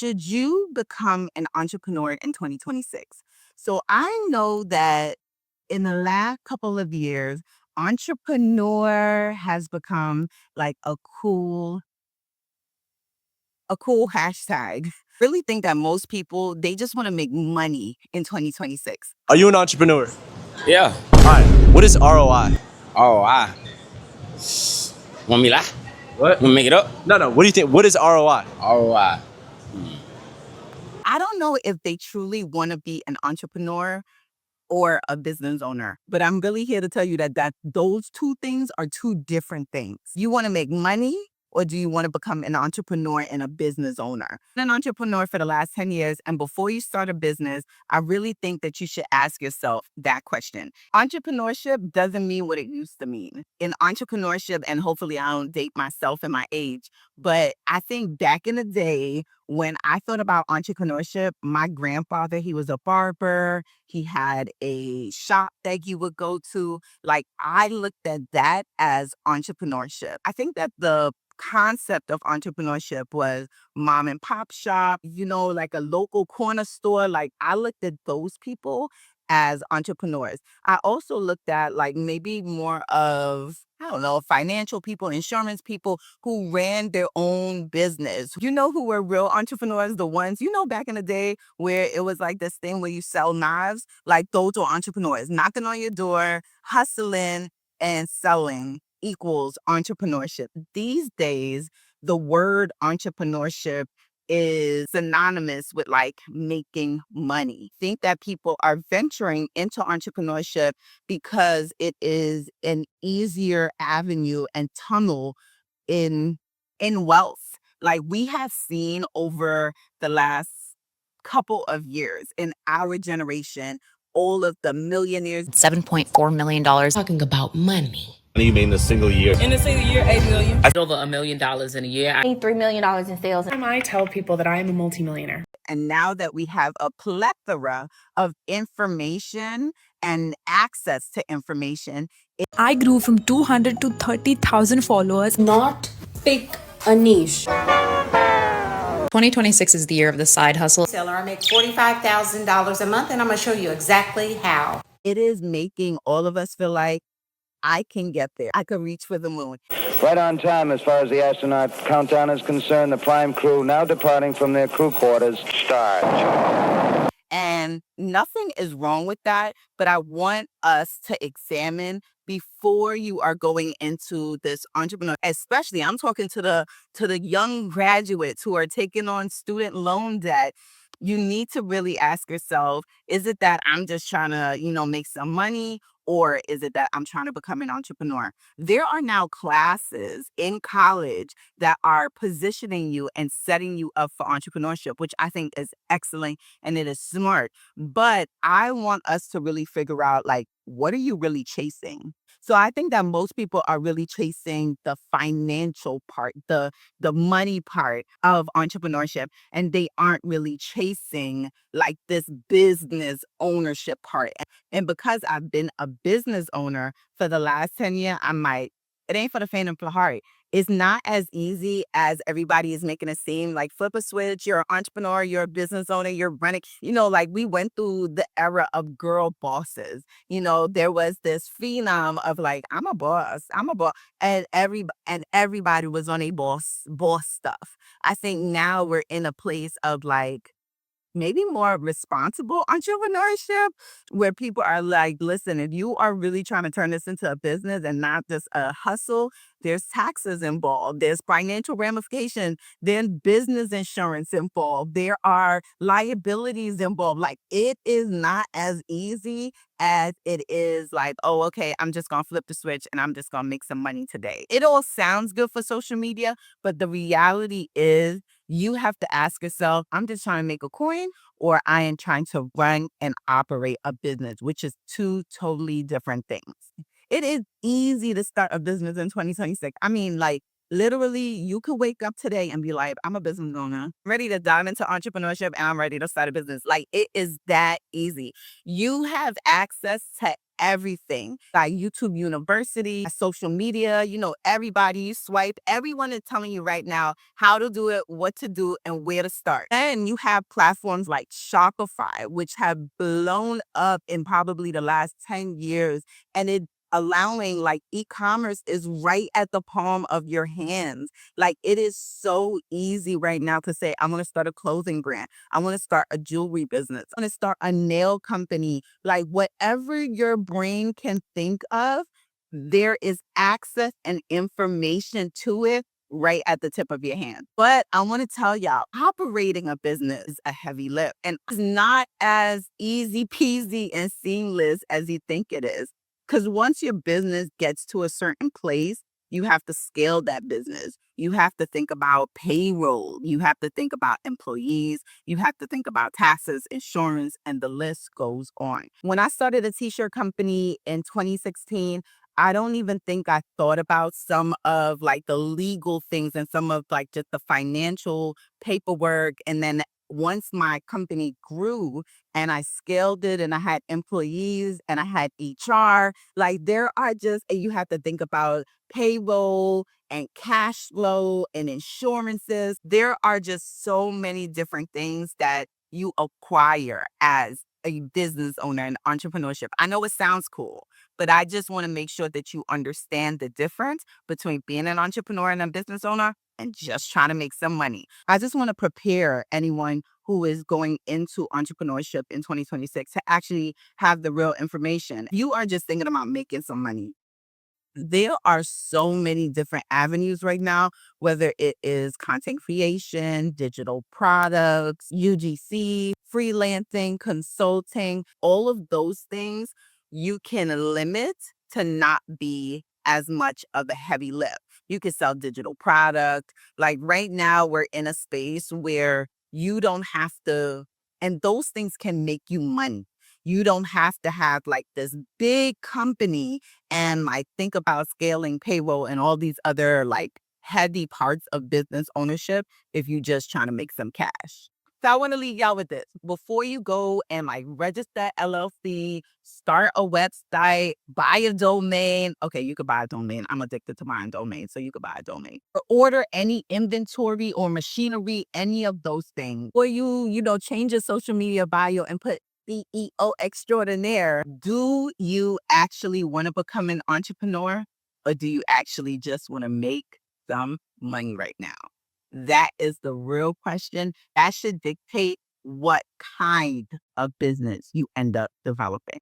should you become an entrepreneur in 2026? So I know that in the last couple of years, entrepreneur has become like a cool hashtag. Really think that most people they just want to make money in 2026. Are you an entrepreneur? Yeah. All right. What is ROI? Oh, I. Want me lie? What? Want me make it up? No. What do you think? What is ROI? ROI. I don't know if they truly want to be an entrepreneur or a business owner. But I'm really here to tell you that those two things are two different things. You want to make money or do you want to become an entrepreneur and a business owner? An entrepreneur for the last 10 years and before you start a business, I really think that you should ask yourself that question. Entrepreneurship doesn't mean what it used to mean. In entrepreneurship, and hopefully I don't date myself and my age, but I think back in the day when I thought about entrepreneurship, my grandfather, he was a barber. He had a shop that he would go to. Like, I looked at that as entrepreneurship. I think that the concept of entrepreneurship was mom and pop shop, like a local corner store. Like, I looked at those people as entrepreneurs. I also looked at like maybe more of, I don't know, financial people, insurance people who ran their own business. You know who were real entrepreneurs? The ones, back in the day where it was like this thing where you sell knives, like those were entrepreneurs knocking on your door, hustling and selling equals entrepreneurship. These days, the word entrepreneurship is synonymous with like making money. Think that people are venturing into entrepreneurship because it is an easier avenue and tunnel in wealth. Like we have seen over the last couple of years in our generation, all of the millionaires, $7.4 million. Talking about money. You made in a single year. In a single year, 8 million. Over $1 million in a year. I made $3 million in sales. I tell people that I am a multimillionaire. and now that we have a plethora of information and access to information, I grew from 200 to 30,000 followers. Not pick a niche. 2026 is the year of the side hustle. Seller, I make $45,000 a month, and I'm going to show you exactly how. it is making all of us feel like I can get there. I could reach for the moon. Right on time as far as the astronaut countdown is concerned. The prime crew now departing from their crew quarters. Start. And nothing is wrong with that, but I want us to examine before you are going into this entrepreneur, especially I'm talking to the young graduates who are taking on student loan debt. You need to really ask yourself, is it that I'm just trying to, make some money? Or is it that I'm trying to become an entrepreneur? There are now classes in college that are positioning you and setting you up for entrepreneurship, which I think is excellent and it is smart. But I want us to really figure out, like, what are you really chasing? So I think that most people are really chasing the financial part, the money part of entrepreneurship, and they aren't really chasing like this business ownership part. And because I've been a business owner for the last 10 years, it ain't for the faint of the heart. It's not as easy as everybody is making it seem. Like flip a switch, you're an entrepreneur, you're a business owner, you're running, like we went through the era of girl bosses. There was this phenom of like, I'm a boss, and everybody was on a boss stuff. I think now we're in a place of like, maybe more responsible entrepreneurship where people are like, listen, if you are really trying to turn this into a business and not just a hustle, there's taxes involved, there's financial ramifications, then business insurance involved, there are liabilities involved. Like it is not as easy as it is like, oh, okay, I'm just going to flip the switch and I'm just going to make some money today. It all sounds good for social media, but the reality is you have to ask yourself, I'm just trying to make a coin or I am trying to run and operate a business, which is two totally different things. It is easy to start a business in 2026. I mean, like literally you could wake up today and be like, I'm a business owner, I'm ready to dive into entrepreneurship and I'm ready to start a business. Like it is that easy. You have access to everything. Like YouTube University, social media, everybody you swipe, everyone is telling you right now how to do it, what to do, and where to start. Then you have platforms like Shopify, which have blown up in probably the last 10 years. And it allowing like e-commerce is right at the palm of your hands. Like it is so easy right now to say, I'm going to start a clothing brand. I want to start a jewelry business. I want to start a nail company. Like whatever your brain can think of, there is access and information to it right at the tip of your hand. But I want to tell y'all, operating a business is a heavy lift and it's not as easy peasy and seamless as you think it is. Because once your business gets to a certain place, you have to scale that business. You have to think about payroll. You have to think about employees. You have to think about taxes, insurance, and the list goes on. When I started a t-shirt company in 2016, I don't even think I thought about some of like the legal things and some of like just the financial paperwork. And then once my company grew and I scaled it and I had employees and I had HR, like there are just, and you have to think about payroll and cash flow and insurances. There are just so many different things that you acquire as a business owner and entrepreneurship. I know it sounds cool, but I just want to make sure that you understand the difference between being an entrepreneur and a business owner and just trying to make some money. I just want to prepare anyone who is going into entrepreneurship in 2026 to actually have the real information. You are just thinking about making some money. There are so many different avenues right now, whether it is content creation, digital products, UGC, freelancing, consulting, all of those things you can limit to not be as much of a heavy lift. You can sell digital product. Like right now, we're in a space where you don't have to, and those things can make you money. You don't have to have like this big company and like think about scaling payroll and all these other like heavy parts of business ownership if you just trying to make some cash. So I want to leave y'all with this. Before you go and like register LLC, start a website, buy a domain. Okay, you could buy a domain. I'm addicted to buying domains, so you could buy a domain. Or order any inventory or machinery, any of those things. Or change your social media bio and put CEO extraordinaire. Do you actually want to become an entrepreneur or do you actually just want to make some money right now? That is the real question. That should dictate what kind of business you end up developing.